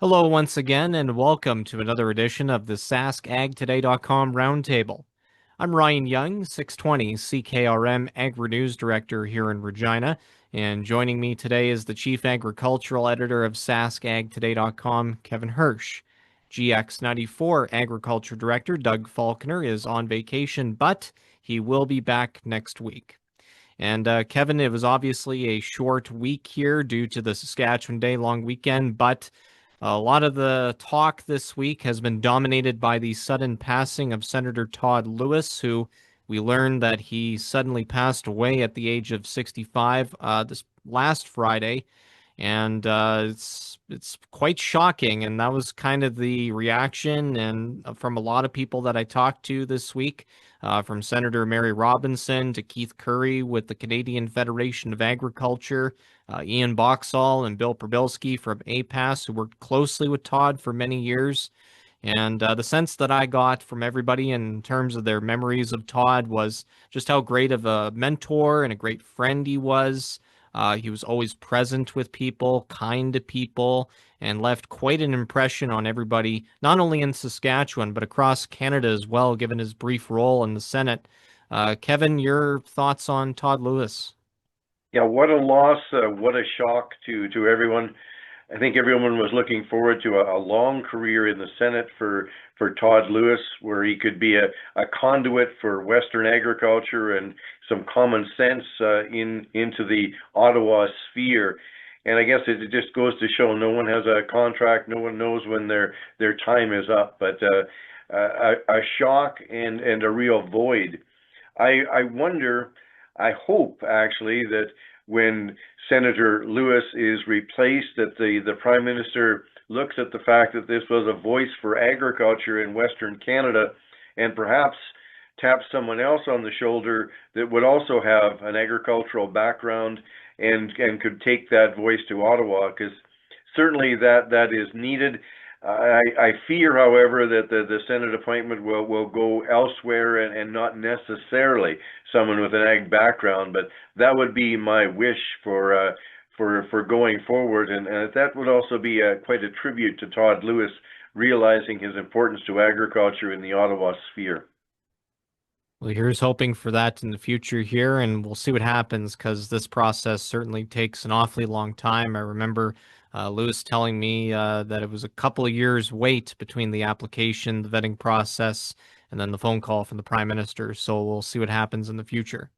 Hello once again, and welcome to another edition of the SaskAgToday.com Roundtable. I'm Ryan Young, 620 CKRM Agri-News Director here in Regina, and joining me today is the Chief Agricultural Editor of SaskAgToday.com, Kevin Hirsch. GX94 Agriculture Director Doug Falconer is on vacation, but he will be back next week. And Kevin, it was obviously a short week here due to the Saskatchewan Day long weekend, but a lot of the talk this week has been dominated by the sudden passing of Senator Todd Lewis, who we learned that he suddenly passed away at the age of 65 this last Friday. And it's quite shocking, and that was kind of the reaction and from a lot of people that I talked to this week, from Senator Mary Robinson to Keith Curry with the Canadian Federation of Agriculture, Ian Boxall and Bill Probilski from APAS, who worked closely with Todd for many years. And the sense that I got from everybody in terms of their memories of Todd was just how great of a mentor and a great friend he was. He was always present with people, kind to people, and left quite an impression on everybody, not only in Saskatchewan, but across Canada as well, given his brief role in the Senate. Kevin, your thoughts on Todd Lewis? Yeah, what a loss, what a shock to everyone. I think everyone was looking forward to a long career in the Senate for Todd Lewis, where he could be a conduit for Western agriculture and some common sense into the Ottawa sphere. And I guess it just goes to show no one has a contract, no one knows when their time is up. But a shock and a real void. I wonder, I hope actually that when Senator Lewis is replaced, that the Prime Minister looks at the fact that this was a voice for agriculture in Western Canada and perhaps taps someone else on the shoulder that would also have an agricultural background and could take that voice to Ottawa, because certainly that is needed. I fear, however, that the Senate appointment will go elsewhere and not necessarily someone with an ag background, but that would be my wish for going forward, and that would also be quite a tribute to Todd Lewis, realizing his importance to agriculture in the Ottawa sphere. Well, here's hoping for that in the future here, and we'll see what happens because this process certainly takes an awfully long time. I remember Lewis telling me that it was a couple of years wait between the application, the vetting process, and then the phone call from the Prime Minister. So we'll see what happens in the future.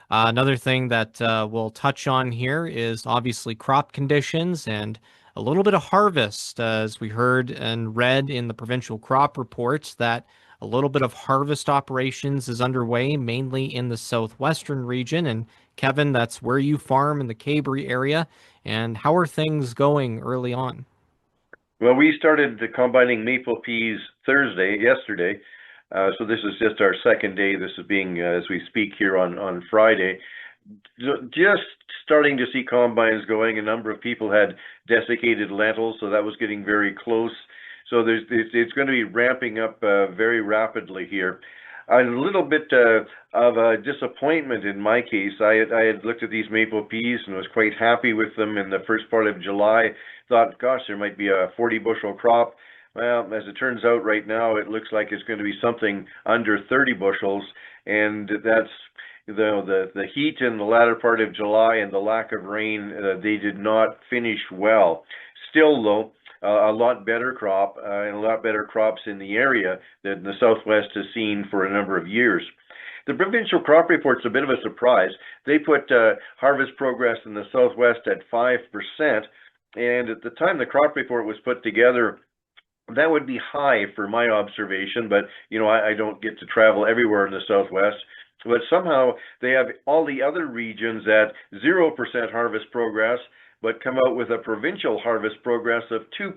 Another thing that we'll touch on here is obviously crop conditions and a little bit of harvest, as we heard and read in the provincial crop reports that a little bit of harvest operations is underway, mainly in the southwestern region. And Kevin, that's where you farm in the Cabery area. And how are things going early on? Well, we started combining maple peas yesterday. So this is just our second day. This is being, as we speak here on Friday. Just starting to see combines going. A number of people had desiccated lentils, so that was getting very close. So it's going to be ramping up very rapidly here. A little bit of a disappointment in my case. I had looked at these maple peas and was quite happy with them in the first part of July. Thought, gosh, there might be a 40 bushel crop. Well, as it turns out right now, it looks like it's going to be something under 30 bushels, and that's the heat in the latter part of July and the lack of rain. They did not finish well. Still, though, a lot better crop and a lot better crops in the area that the Southwest has seen for a number of years. The provincial crop report's a bit of a surprise. They put harvest progress in the Southwest at 5%, and at the time the crop report was put together, that would be high for my observation, but I don't get to travel everywhere in the Southwest. But somehow they have all the other regions at 0% harvest progress, but come out with a provincial harvest progress of 2%.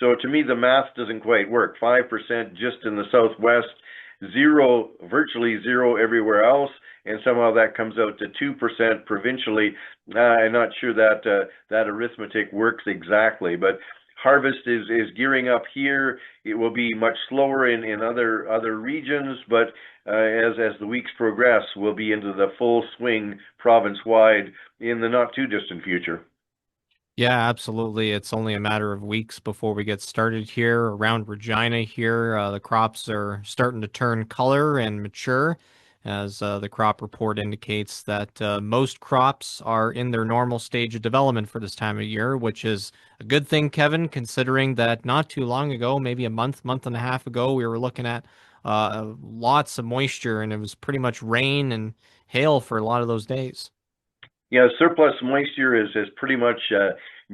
So to me, the math doesn't quite work. 5% just in the Southwest, zero, virtually zero everywhere else, and somehow that comes out to 2% provincially. I'm not sure that that arithmetic works exactly, but harvest is gearing up here. It will be much slower in other regions, but as the weeks progress, we'll be into the full swing province-wide in the not too distant future. Yeah, absolutely. It's only a matter of weeks before we get started here around Regina here. The crops are starting to turn color and mature, as the crop report indicates that most crops are in their normal stage of development for this time of year, which is a good thing, Kevin, considering that not too long ago, maybe a month and a half ago, we were looking at lots of moisture and it was pretty much rain and hail for a lot of those days. Yeah, surplus moisture has pretty much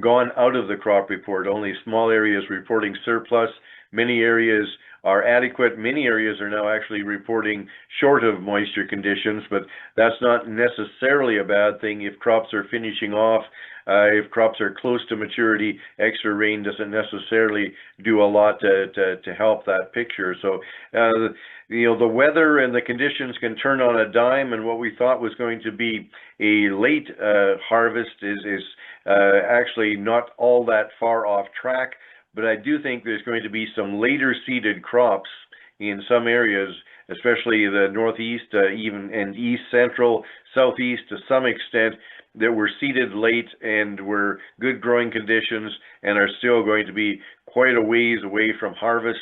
gone out of the crop report. Only small areas reporting surplus. Many areas are adequate. Many areas are now actually reporting short of moisture conditions, but that's not necessarily a bad thing if crops are finishing off. If crops are close to maturity, extra rain doesn't necessarily do a lot to help that picture. So, the weather and the conditions can turn on a dime, and what we thought was going to be a late harvest is actually not all that far off track, but I do think there's going to be some later seeded crops in some areas, especially the northeast, even and east central, southeast to some extent, that were seeded late and were good growing conditions and are still going to be quite a ways away from harvest.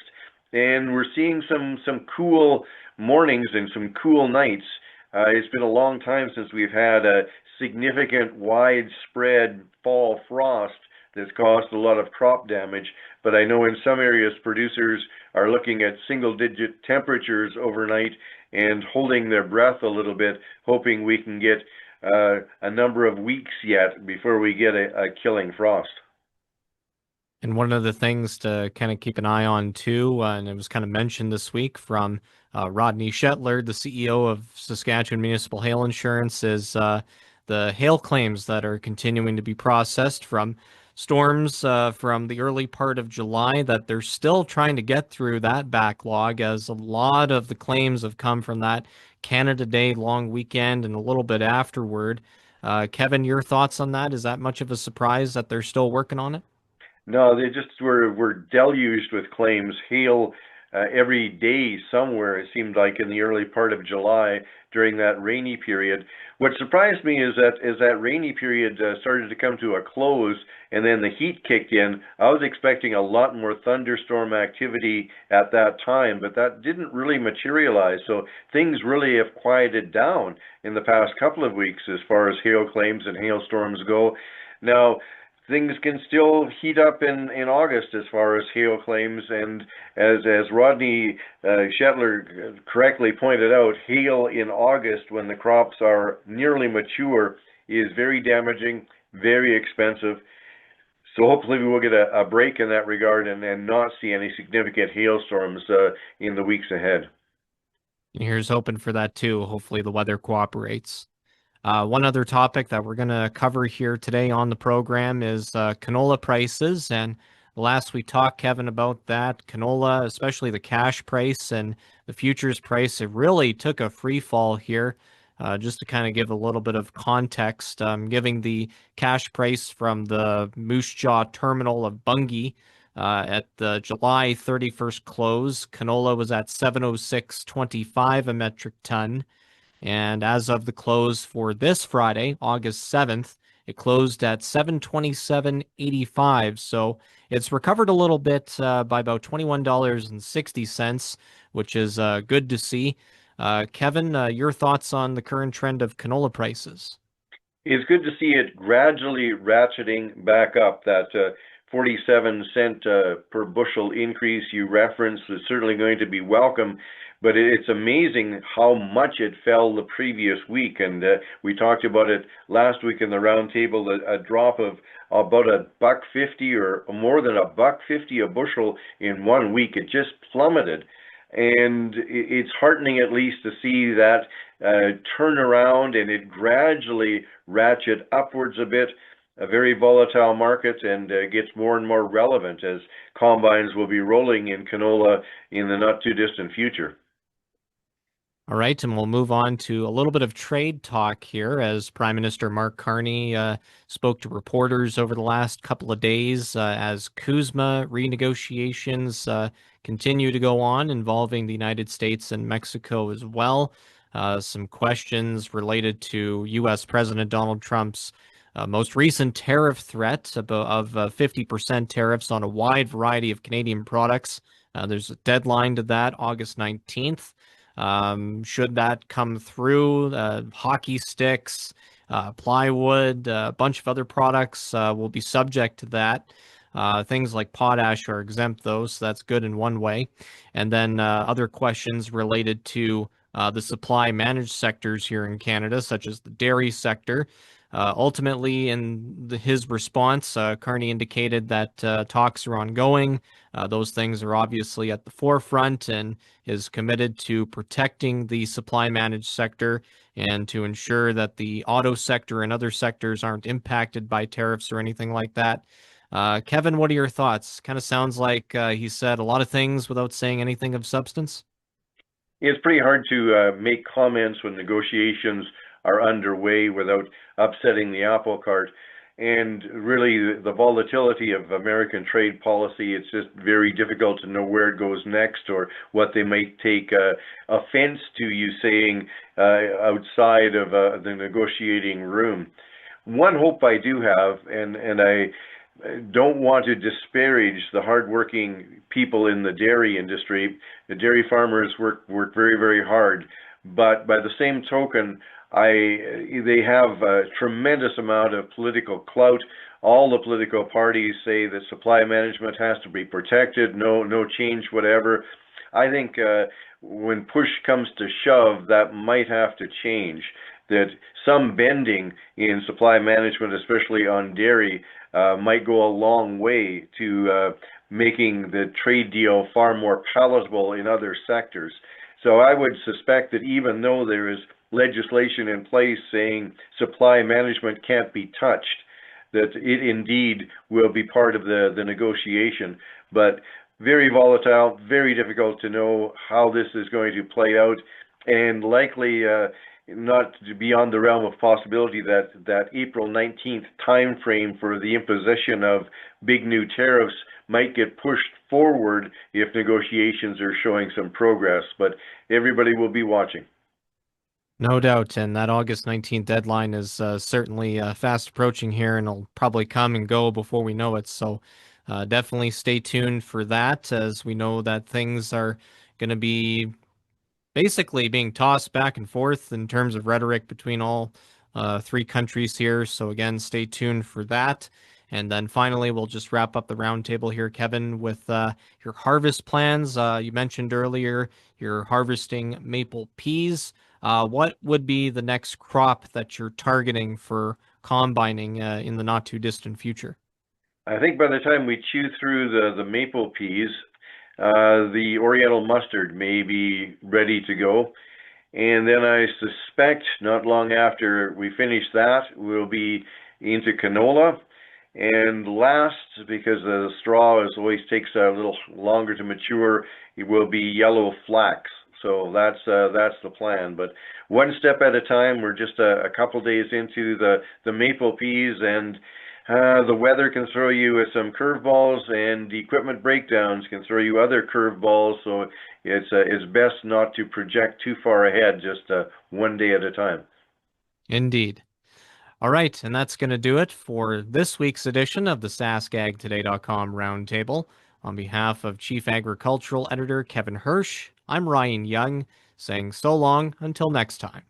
And we're seeing some cool mornings and some cool nights. It's been a long time since we've had a significant widespread fall frost that's caused a lot of crop damage. But I know in some areas producers are looking at single-digit temperatures overnight and holding their breath a little bit, hoping we can get a number of weeks yet before we get a killing frost. And one of the things to kind of keep an eye on too, and it was kind of mentioned this week from Rodney Shetler, the CEO of Saskatchewan Municipal Hail Insurance, is the hail claims that are continuing to be processed from storms from the early part of July, that they're still trying to get through that backlog, as a lot of the claims have come from that Canada Day long weekend and a little bit afterward. Kevin, your thoughts on that? Is that much of a surprise that they're still working on it? No, they just were deluged with claims. Hail every day somewhere, it seemed like in the early part of July during that rainy period. What surprised me is that rainy period started to come to a close and then the heat kicked in. I was expecting a lot more thunderstorm activity at that time, but that didn't really materialize. So things really have quieted down in the past couple of weeks as far as hail claims and hailstorms go. Now, things can still heat up in August as far as hail claims, and as Rodney Shetler correctly pointed out, hail in August when the crops are nearly mature is very damaging, very expensive. So hopefully we will get a break in that regard and not see any significant hailstorms in the weeks ahead. Here's hoping for that too. Hopefully the weather cooperates. One other topic that we're going to cover here today on the program is canola prices. And last we talked, Kevin, about that canola, especially the cash price and the futures price, it really took a free fall here. Just to kind of give a little bit of context, giving the cash price from the Moose Jaw terminal of Bungie at the July 31st close, canola was at 706.25 a metric ton. And as of the close for this Friday, August 7th, it closed at 727.85. So it's recovered a little bit by about $21.60, which is good to see. Kevin, your thoughts on the current trend of canola prices? It's good to see it gradually ratcheting back up. That 47 cent per bushel increase you referenced is certainly going to be welcome, but it's amazing how much it fell the previous week. And we talked about it last week in the roundtable, a drop of about $1.50 or more than $1.50 a bushel in 1 week. It just plummeted. And it's heartening at least to see that turn around and it gradually ratchet upwards a bit. A very volatile market, and gets more and more relevant as combines will be rolling in canola in the not too distant future. All right, and we'll move on to a little bit of trade talk here as Prime Minister Mark Carney spoke to reporters over the last couple of days as CUSMA renegotiations continue to go on involving the United States and Mexico as well. Some questions related to U.S. President Donald Trump's Most recent tariff threat of 50% tariffs on a wide variety of Canadian products. There's a deadline to that, August 19th. Should that come through, hockey sticks, plywood, a bunch of other products will be subject to that. Things like potash are exempt, though, so that's good in one way. And then other questions related to the supply managed sectors here in Canada, such as the dairy sector. Ultimately, in his response, Carney indicated that talks are ongoing. Those things are obviously at the forefront and is committed to protecting the supply managed sector and to ensure that the auto sector and other sectors aren't impacted by tariffs or anything like that. Kevin, what are your thoughts? Kind of sounds like he said a lot of things without saying anything of substance. It's pretty hard to make comments when negotiations are underway without upsetting the apple cart. And really, the volatility of American trade policy, it's just very difficult to know where it goes next or what they might take offense to you saying outside of the negotiating room. One hope I do have, and I don't want to disparage the hardworking people in the dairy industry. The dairy farmers work very, very hard, but by the same token, they have a tremendous amount of political clout. All the political parties say that supply management has to be protected, no change, whatever. I think when push comes to shove, that might have to change. That some bending in supply management, especially on dairy, might go a long way to making the trade deal far more palatable in other sectors. So I would suspect that even though there is legislation in place saying supply management can't be touched, that it indeed will be part of the negotiation. But very volatile, very difficult to know how this is going to play out, and likely not beyond the realm of possibility that April 19th time frame for the imposition of big new tariffs might get pushed forward if negotiations are showing some progress. But everybody will be watching. No doubt, and that August 19th deadline is certainly fast approaching here, and it'll probably come and go before we know it. So definitely stay tuned for that, as we know that things are going to be basically being tossed back and forth in terms of rhetoric between all three countries here. So again, stay tuned for that. And then finally, we'll just wrap up the roundtable here, Kevin, with your harvest plans. You mentioned earlier you're harvesting maple peas. What would be the next crop that you're targeting for combining in the not too distant future? I think by the time we chew through the maple peas, the Oriental mustard may be ready to go. And then I suspect not long after we finish that, we'll be into canola. And last, because the straw always takes a little longer to mature, it will be yellow flax. So that's the plan. But one step at a time. We're just a couple days into the maple peas, and the weather can throw you some curveballs, and the equipment breakdowns can throw you other curveballs. So it's best not to project too far ahead, just one day at a time. Indeed. All right, and that's going to do it for this week's edition of the SaskAgToday.com Roundtable. On behalf of Chief Agricultural Editor Kevin Hirsch, I'm Ryan Young, saying so long until next time.